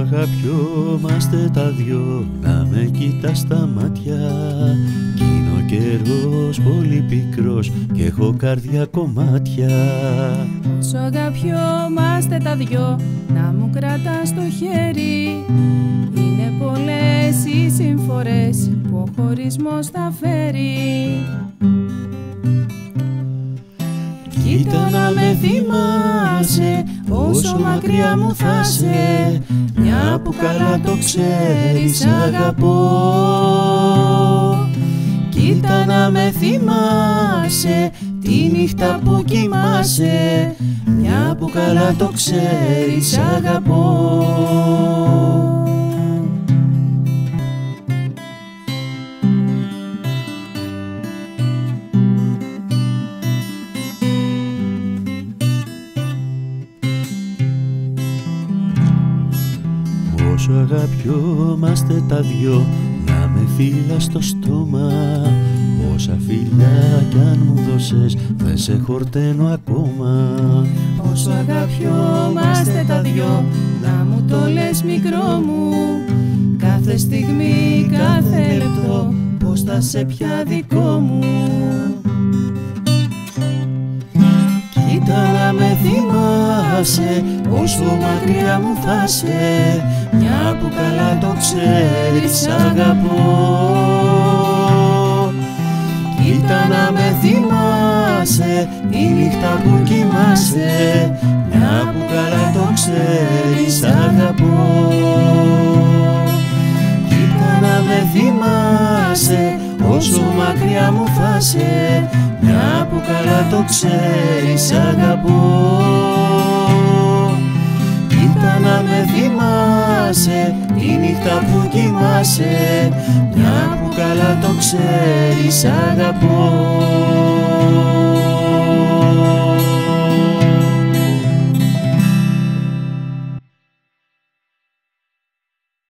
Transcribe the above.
αγαπιόμαστε τα δυο, να με κοιτάς στα μάτια. Κι είναι ο καιρός πολύ πικρός και έχω καρδιά κομμάτια. Όσο αγαπιόμαστε τα δυο, να μου κρατάς το χέρι. Είναι πολλές οι συμφορές που ο χωρισμός θα φέρει. Κοίτα να με θυμάσαι, όσο μακριά μου θα σε, μια που καλά το ξέρεις αγαπώ. Κοίτα να με θυμάσαι, τη νύχτα που κοιμάσαι, μια που καλά το ξέρεις αγαπώ. Όσο αγαπιόμαστε τα δυο, να με φύλλα στο στόμα. Όσα φιλιά κι αν μου δώσες, δεν σε χορταίνω ακόμα. Όσο αγαπιόμαστε τα δυο, να μου το λες μικρό μου, κάθε στιγμή, κάθε λεπτό, πως θα σε πια δικό μου. Κοίτα να με θυμάσαι, όσο μακριά μου θα σε, μια που καλά το ξέρεις αγαπώ. Κοίτα να με θυμάσαι, τη νύχτα που κοιμάσαι, μια που καλά το ξέρεις αγαπώ. Κοίτα να με θυμάσαι, όσο μακριά μου θα σε, μια που καλά το ξέρεις αγαπώ. Κοίτα να με θυμάσαι, τη νύχτα που κοιμάσαι, μια που καλά το ξέρεις αγαπώ.